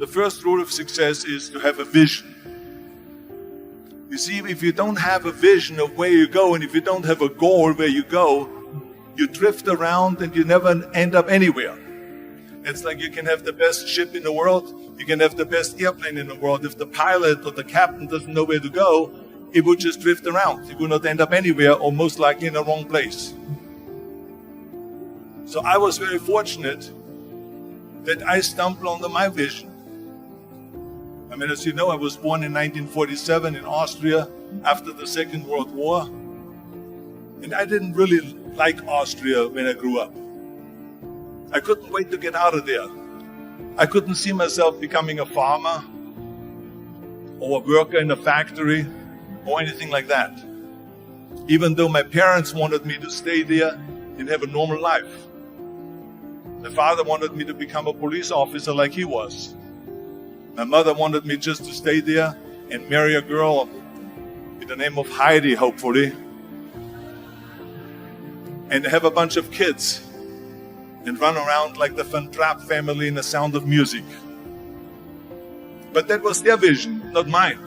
The first rule of success is to have a vision. You see, if you don't have a vision of where you go, and if you don't have a goal where you go, you drift around and you never end up anywhere. It's like you can have the best ship in the world, you can have the best airplane in the world. If the pilot or the captain doesn't know where to go, it will just drift around. It will not end up anywhere, or most likely in the wrong place. So I was very fortunate that I stumbled onto my vision. I mean, as you know, I was born in 1947 in Austria after the Second World War. And I didn't really like Austria when I grew up. I couldn't wait to get out of there. I couldn't see myself becoming a farmer or a worker in a factory or anything like that. Even though my parents wanted me to stay there and have a normal life. My father wanted me to become a police officer like he was. My mother wanted me just to stay there and marry a girl with the name of Heidi, hopefully, and have a bunch of kids and run around like the Van Trapp family in The Sound of Music. But that was their vision, not mine.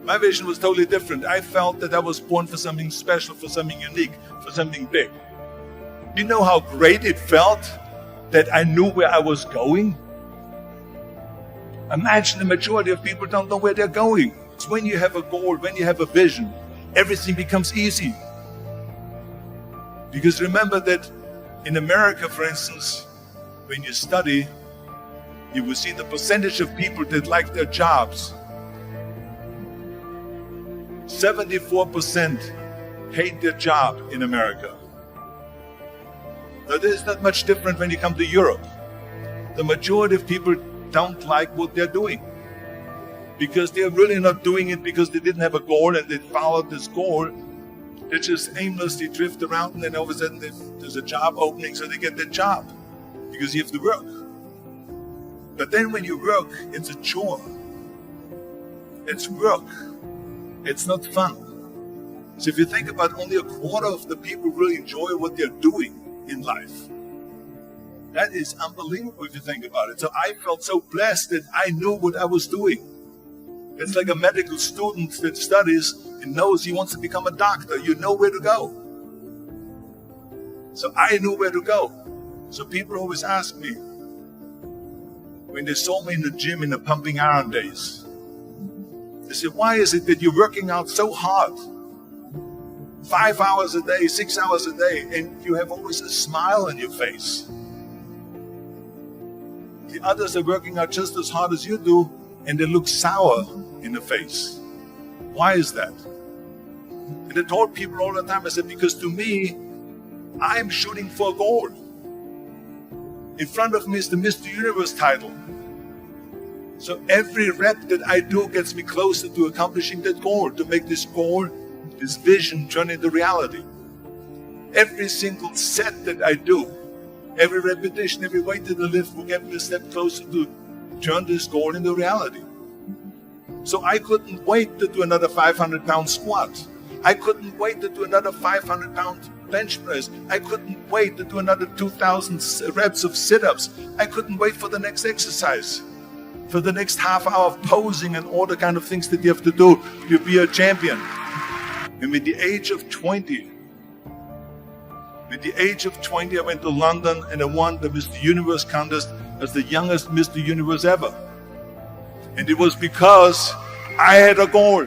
My vision was totally different. I felt that I was born for something special, for something unique, for something big. You know how great it felt that I knew where I was going? Imagine the majority of people don't know where they're going. It's when you have a goal, when you have a vision, everything becomes easy. Because remember that in America, for instance, when you study, you will see the percentage of people that like their jobs. 74% hate their job in America. Now, there's not much different when you come to Europe. The majority of people don't like what they're doing because they're really not doing it because they didn't have a goal and they followed this goal. They just aimlessly drift around, and then all of a sudden there's a job opening, so they get that job because you have to work. But then when you work, it's a chore. It's work. It's not fun. So if you think about, only a quarter of the people really enjoy what they're doing in life. That is unbelievable if you think about it. So I felt so blessed that I knew what I was doing. It's like a medical student that studies and knows he wants to become a doctor. You know where to go. So I knew where to go. So people always ask me, when they saw me in the gym in the pumping iron days, they said, why is it that you're working out so hard? 5 hours a day, 6 hours a day, and you have always a smile on your face. The others are working out just as hard as you do, and they look sour in the face. Why is that? And I told people all the time, I said, because to me, I'm shooting for a goal. In front of me is the Mr. Universe title. So every rep that I do gets me closer to accomplishing that goal, to make this goal, this vision, turn into reality. Every single set that I do, every repetition, every weight that I lift will get me a step closer to turn this goal into reality. So I couldn't wait to do another 500-pound squat. I couldn't wait to do another 500-pound bench press. I couldn't wait to do another 2,000 reps of sit-ups. I couldn't wait for the next exercise, for the next half hour of posing and all the kind of things that you have to do to be a champion. And at the age of 20, I went to London and I won the Mr. Universe contest as the youngest Mr. Universe ever. And it was because I had a goal.